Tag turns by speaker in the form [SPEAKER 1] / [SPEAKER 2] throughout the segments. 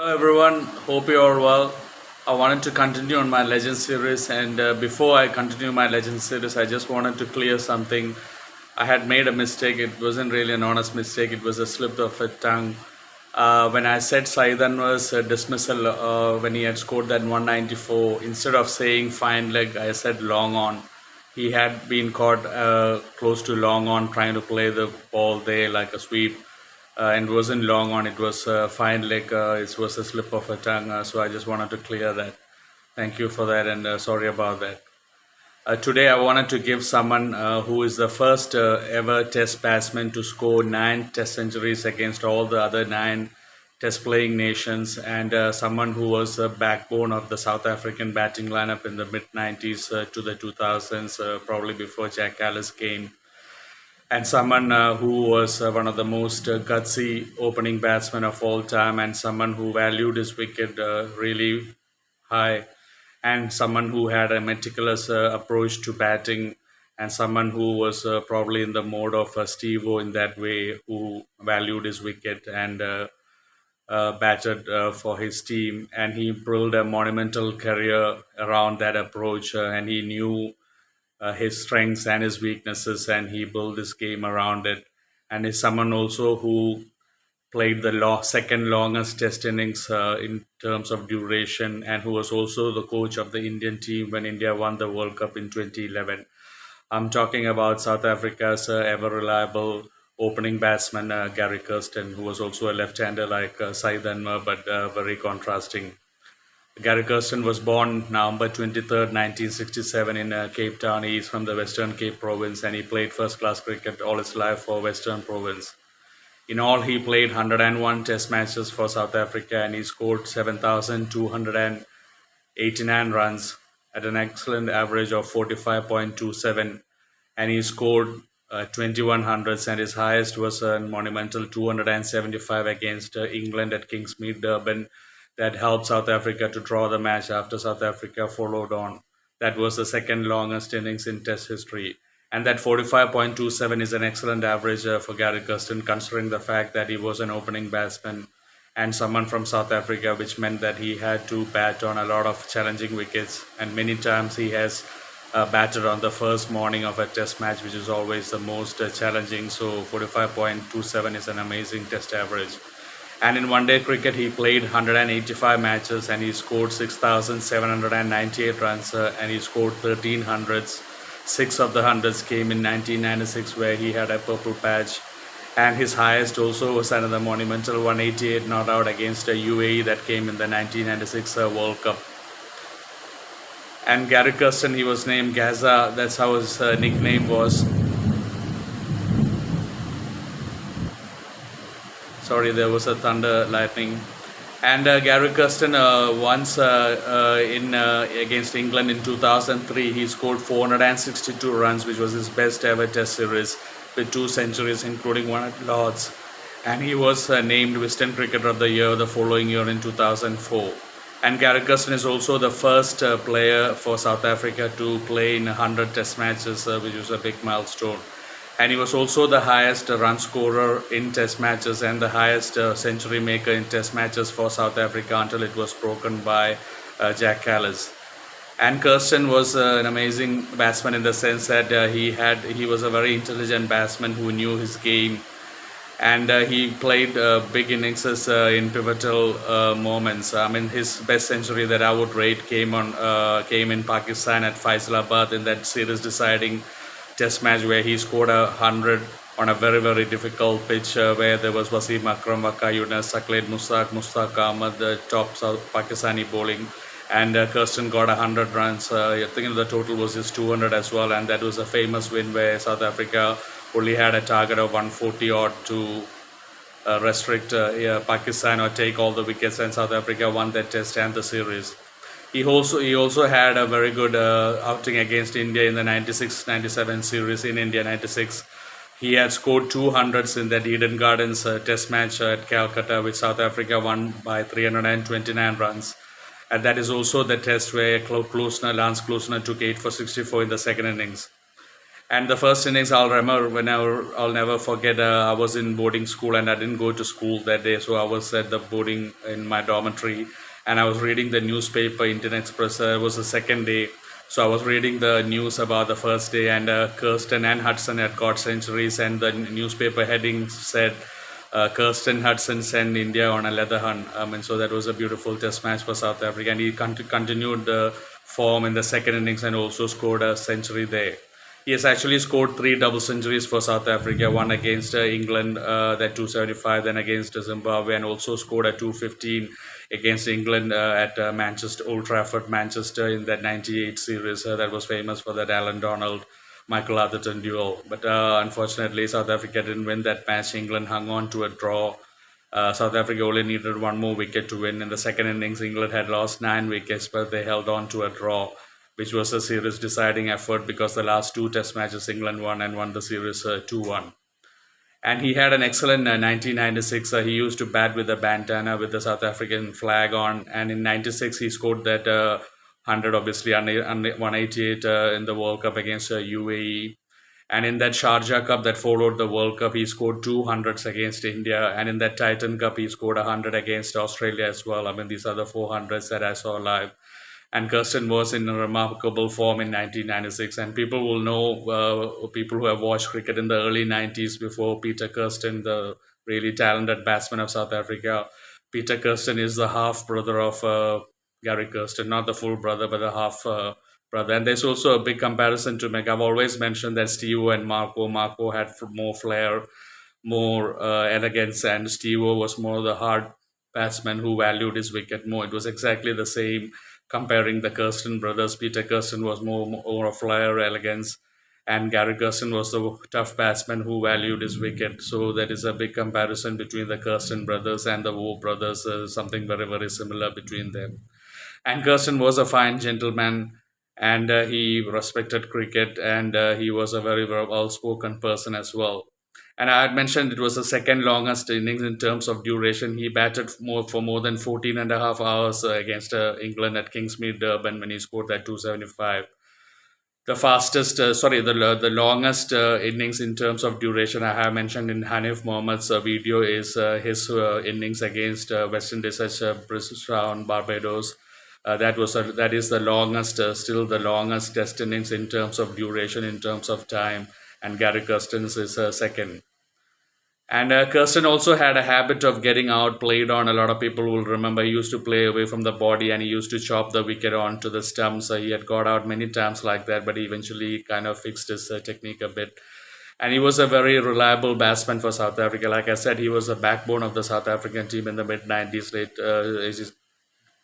[SPEAKER 1] Hello everyone, hope you are well. I wanted to continue on my Legend series, and before I continue my Legend series, I just wanted to clear something. I had made a mistake. It wasn't really an honest mistake, it was a slip of a tongue. When I said Saidan was a dismissal when he had scored that 194, instead of saying fine leg, I said long on. He had been caught close to long on trying to play the ball there like a sweep, and wasn't long on. It was fine leg. It was a slip of a tongue. So I just wanted to clear that. Thank you for that, and sorry about that. Today, I wanted to give someone who is the first ever Test batsman to score 9 Test centuries against all the other 9 Test playing nations, and someone who was the backbone of the South African batting lineup in the mid 90s to the 2000s, probably before Jack Callis came, and someone who was one of the most gutsy opening batsmen of all time, and someone who valued his wicket really high, and someone who had a meticulous approach to batting, and someone who was probably in the mode of Steve-O in that way, who valued his wicket and batted for his team, and he built a monumental career around that approach, and he knew his strengths and his weaknesses, and he built this game around it. And is someone also who played the second longest Test innings in terms of duration, and who was also the coach of the Indian team when India won the World Cup in 2011. I'm talking about South Africa's ever reliable opening batsman Gary Kirsten, who was also a left-hander like Saeed Anwar, but very contrasting. Gary Kirsten was born November 23rd, 1967 in Cape Town. He is from the Western Cape province, and he played first-class cricket all his life for Western province. In all, he played 101 Test matches for South Africa, and he scored 7,289 runs at an excellent average of 45.27, and he scored 21 hundreds, and his highest was a monumental 275 against England at Kingsmead, Durban, that helped South Africa to draw the match after South Africa followed on. That was the second longest innings in Test history. And that 45.27 is an excellent average for Gary Kirsten, considering the fact that he was an opening batsman and someone from South Africa, which meant that he had to bat on a lot of challenging wickets. And many times he has batted on the first morning of a Test match, which is always the most challenging. So 45.27 is an amazing Test average. And in one-day cricket, he played 185 matches, and he scored 6,798 runs, and he scored 13 hundreds. 6 of the hundreds came in 1996, where he had a purple patch. And his highest also was another monumental 188 not out against UAE that came in the 1996 World Cup. And Gary Kirsten, he was named Gaza. That's how his nickname was. Sorry, there was a thunder lightning. And Gary Kirsten once in against England in 2003, he scored 462 runs, which was his best ever Test series, with 2 centuries, including one at Lord's. And he was named Wisden Cricketer of the Year the following year in 2004. And Gary Kirsten is also the first player for South Africa to play in 100 Test matches, which was a big milestone. And he was also the highest run scorer in Test matches and the highest century maker in Test matches for South Africa until it was broken by Jack Callis. And Kirsten was an amazing batsman in the sense that he was a very intelligent batsman who knew his game, and he played big innings in pivotal moments. I mean, his best century that I would rate came in Pakistan at Faisalabad in that series deciding Test match, where he scored 100 on a very, very difficult pitch where there was Wasim Akram, Waqar Younis, Saqlain Mushtaq Ahmed, the top South Pakistani bowling, and Kirsten got 100 runs. I think the total was just 200 as well, and that was a famous win where South Africa only had a target of 140 odd to restrict Pakistan or take all the wickets, and South Africa won that Test and the series. He also had a very good outing against India in the 96-97 series in India 96. He had scored 200s in that Eden Gardens Test match at Calcutta, which South Africa won by 329 runs. And that is also the Test where Lance Klusener took 8 for 64 in the second innings. And the first innings, I'll never forget. I was in boarding school and I didn't go to school that day, so I was at the boarding in my dormitory, and I was reading the newspaper, Indian Express. It was the second day, so I was reading the news about the first day, and Kirsten and Hudson had got centuries, and the newspaper heading said. Kirsten Hudson sent India on a leather hunt. So that was a beautiful test match for South Africa, and he continued the form in the second innings and also scored a century there. He has actually scored three double centuries for South Africa, one against England, that 275, then against Zimbabwe, and also scored a 215 against England at Manchester, Old Trafford, Manchester, in that 98 series that was famous for that Alan Donald Michael Atherton duel. But unfortunately, South Africa didn't win that match. England hung on to a draw. South Africa only needed one more wicket to win. In the second innings, England had lost 9 wickets, but they held on to a draw, which was a series deciding effort because the last two test matches England won and won the series 2-1. And he had an excellent 1996. He used to bat with a bandana with the South African flag on, and in 96 he scored that 100, obviously, 188 in the World Cup against UAE. And in that Sharjah Cup that followed the World Cup, he scored 200s against India. And in that Titan Cup, he scored 100 against Australia as well. These are the 400s that I saw live. And Kirsten was in a remarkable form in 1996. And people will know, people who have watched cricket in the early 90s before Peter Kirsten, the really talented batsman of South Africa. Peter Kirsten is the half brother of Gary Kirsten, not the full brother, but the half brother. And there's also a big comparison to make. I've always mentioned that Steve and Marco. Marco had more flair, more elegance, and Steve was more the hard batsman who valued his wicket more. It was exactly the same comparing the Kirsten brothers. Peter Kirsten was more of flair, elegance, and Gary Kirsten was the tough batsman who valued his wicket. So there is a big comparison between the Kirsten brothers and the Wu brothers, something very, very similar between them. And Kirsten was a fine gentleman, and he respected cricket, and he was a very, very well-spoken person as well. And I had mentioned it was the second longest innings in terms of duration. He batted for more than 14 and a half hours against England at Kingsmead, Durban, when he scored that 275. The fastest, the longest innings in terms of duration I have mentioned in Hanif Mohammad's video is his innings against West Indies at British on Barbados. That is the longest, still the longest test innings in terms of duration, in terms of time, and Gary Kirsten's is second. And Kirsten also had a habit of getting outplayed on. A lot of people will remember he used to play away from the body and he used to chop the wicket onto the stumps. He had got out many times like that, but he eventually kind of fixed his technique a bit. And he was a very reliable batsman for South Africa. Like I said, he was the backbone of the South African team in the mid-90s, late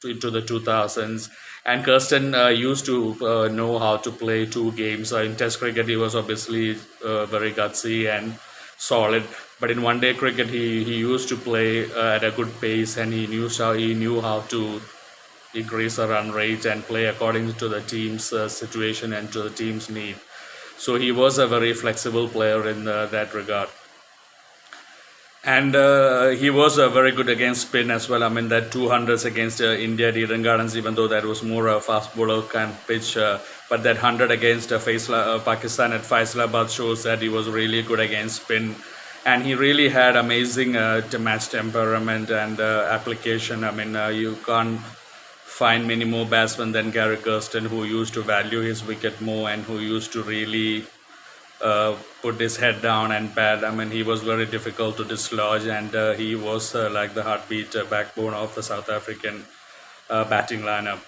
[SPEAKER 1] into the 2000s. And Kirsten used to know how to play two games. In Test cricket, he was obviously very gutsy and solid, but in one day cricket he used to play at a good pace, and he knew how to increase the run rate and play according to the team's situation and to the team's need. So he was a very flexible player in that regard. And he was very good against spin as well. That 200s against India at Eden Gardens, even though that was more a fast bowler kind of pitch, but that 100 against Pakistan at Faisalabad shows that he was really good against spin. And he really had amazing match temperament and application. You can't find many more batsmen than Gary Kirsten, who used to value his wicket more and who used to really put his head down and bat. He was very difficult to dislodge, and he was like the heartbeat backbone of the South African batting lineup.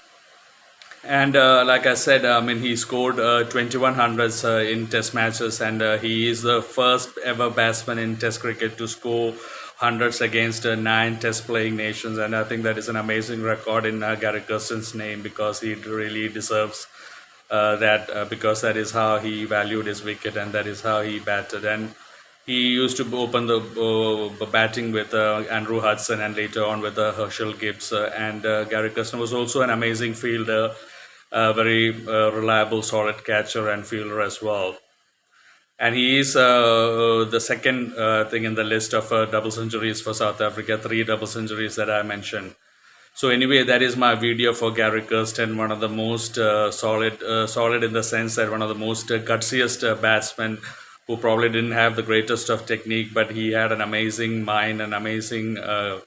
[SPEAKER 1] And like I said, he scored 21 hundreds in Test matches, and he is the first ever batsman in Test cricket to score hundreds against 9 Test playing nations. And I think that is an amazing record in Gary Kirsten's name, because he really deserves that, because that is how he valued his wicket and that is how he batted. And he used to open the batting with Andrew Hudson and later on with Herschel Gibbs. And Gary Kirsten was also an amazing fielder, very reliable, solid catcher and fielder as well. And he is the second thing in the list of double centuries for South Africa, 3 double centuries that I mentioned. So anyway, that is my video for Gary Kirsten, one of the most solid in the sense that one of the most gutsiest batsmen who probably didn't have the greatest of technique, but he had an amazing mind, an amazing uh,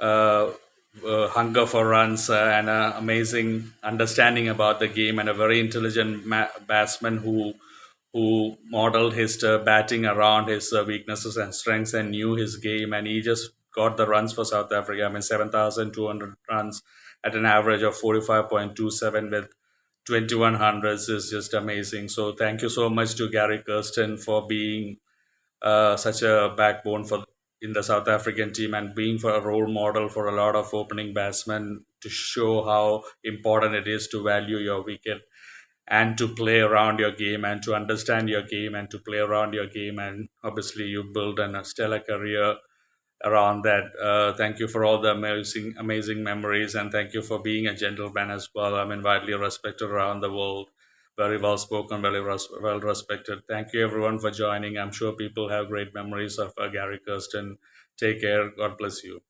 [SPEAKER 1] hunger for runs, and an amazing understanding about the game, and a very intelligent batsman who modeled his batting around his weaknesses and strengths and knew his game, and he just got the runs for South Africa. I mean, 7,200 runs at an average of 45.27 with 21 hundreds is just amazing. So thank you so much to Gary Kirsten for being such a backbone for in the South African team, and being for a role model for a lot of opening batsmen, to show how important it is to value your wicket and to play around your game and to understand your game and to play around your game. And obviously you build a stellar career around that. Thank you for all the amazing memories, and thank you for being a gentleman as well. I mean, widely respected around the world, very well spoken, very well respected. Thank you everyone for joining. I'm sure people have great memories of Gary Kirsten. Take care. God bless you.